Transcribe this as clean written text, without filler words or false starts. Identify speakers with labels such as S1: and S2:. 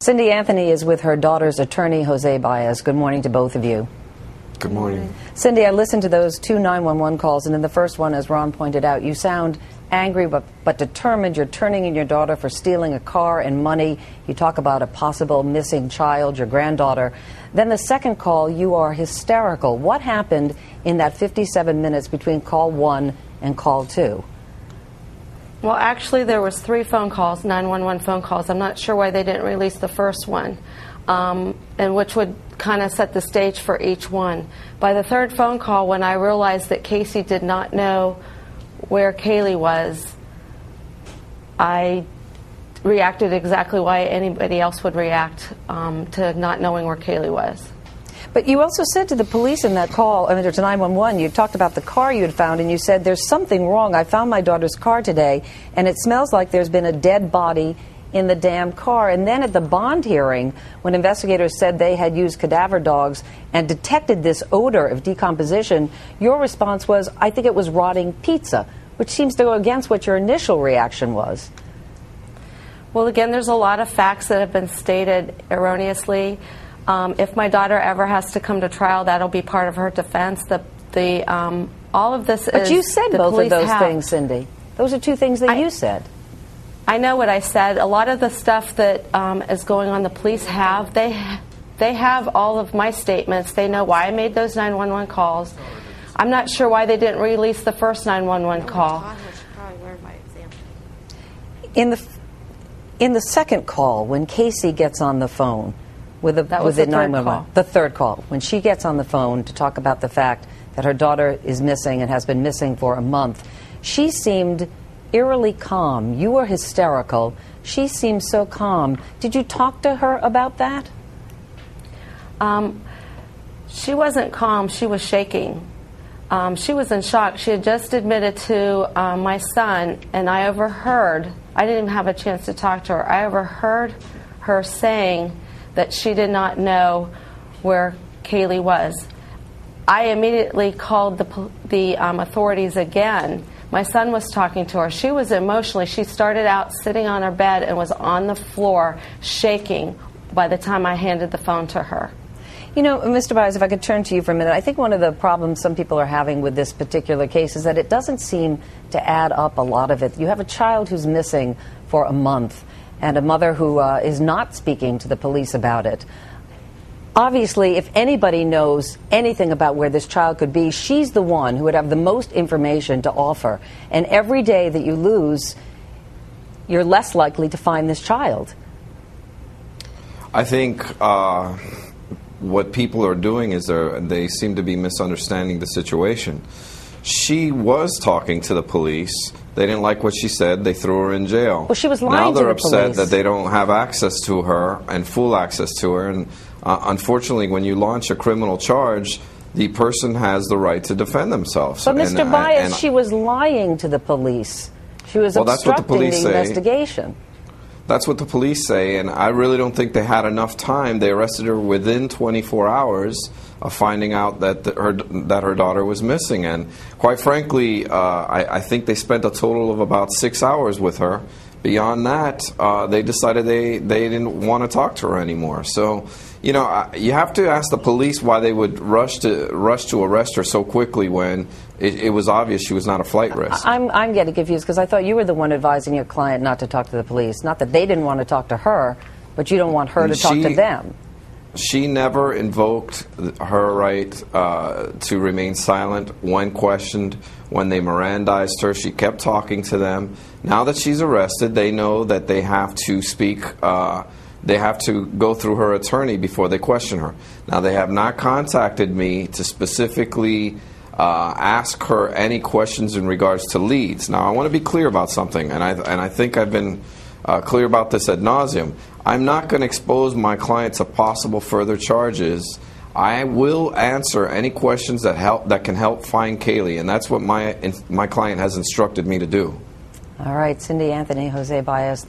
S1: Cindy Anthony is with her daughter's attorney, Jose Baez. Good morning to both of you.
S2: Good morning.
S1: Cindy, I listened to those two 911 calls, and in the first one, as Ron pointed out, you sound angry but determined. You're turning in your daughter for stealing a car and money. You talk about a possible missing child, your granddaughter. Then the second call, you are hysterical. What happened in that 57 minutes between call 1 and call 2?
S3: Well, actually, there was 3 phone calls, 911 phone calls. I'm not sure why they didn't release the first one, and which would kind of set the stage for each one. By the third phone call, when I realized that Casey did not know where Kaylee was, I reacted exactly why anybody else would react to not knowing where Kaylee was.
S1: But you also said to the police in that call, to 911, you talked about the car you had found, and you said, there's something wrong. I found my daughter's car today, and it smells like there's been a dead body in the damn car. And then at the bond hearing, when investigators said they had used cadaver dogs and detected this odor of decomposition, your response was, I think it was rotting pizza, which seems to go against what your initial reaction was.
S3: Well, again, there's a lot of facts that have been stated erroneously. If my daughter ever has to come to trial, that'll be part of her defense. All of this
S1: But
S3: is
S1: you said
S3: the
S1: both of those
S3: have.
S1: things, Cindy. Those are two things that you said.
S3: I know what I said. A lot of the stuff that is going on, the police have. They have all of my statements. They know why I made those 911 calls. I'm not sure why they didn't release the first 911 call.
S1: In the second call, when Casey gets on the phone with the 911, the third call, when she gets on the phone to talk about the fact that her daughter is missing and has been missing for a month, she seemed eerily calm. You were hysterical. She seemed so calm. Did you talk to her about that?
S3: She wasn't calm. She was shaking. She was in shock. She had just admitted to my son, and I overheard, I didn't even have a chance to talk to her, I overheard her saying that she did not know where Kaylee was. I immediately called the authorities again. My son was talking to her. She was emotionally, she started out sitting on her bed and was on the floor shaking by the time I handed the phone to her.
S1: You know, Mr. Baez, if I could turn to you for a minute, I think one of the problems some people are having with this particular case is that it doesn't seem to add up, a lot of it. You have a child who's missing for a month and a mother who is not speaking to the police about it. Obviously, if anybody knows anything about where this child could be, she's the one who would have the most information to offer. And every day that you lose, you're less likely to find this child.
S2: I think what people are doing is they seem to be misunderstanding the situation. She was talking to the police. They didn't like what she said. They threw her in jail.
S1: Well, she was lying
S2: now
S1: to the
S2: they're upset
S1: police.
S2: that they don't have access to her and full access to her. And unfortunately, when you launch a criminal charge, the person has the right to defend themselves.
S1: But Mr. Baez, she was lying to the police. She was obstructing the investigation.
S2: That's what the police say, and I really don't think they had enough time. They arrested her within 24 hours of finding out that her daughter was missing. And quite frankly, I think they spent a total of about 6 hours with her. Beyond that, they decided they didn't want to talk to her anymore. So, you know, you have to ask the police why they would rush to arrest her so quickly when it was obvious she was not a flight risk.
S1: I'm getting confused because I thought you were the one advising your client not to talk to the police. Not that they didn't want to talk to her, but you don't want her to talk to them.
S2: She never invoked her right to remain silent when questioned. When they Mirandized her, she kept talking to them. Now that she's arrested, they know that they have to speak. They have to go through her attorney before they question her. Now, they have not contacted me to specifically ask her any questions in regards to leads. Now, I want to be clear about something, and I think I've been clear about this ad nauseum. I'm not going to expose my client to possible further charges. I will answer any questions that can help find Kaylee, and that's what my client has instructed me to do.
S1: All right, Cindy Anthony, Jose Baez.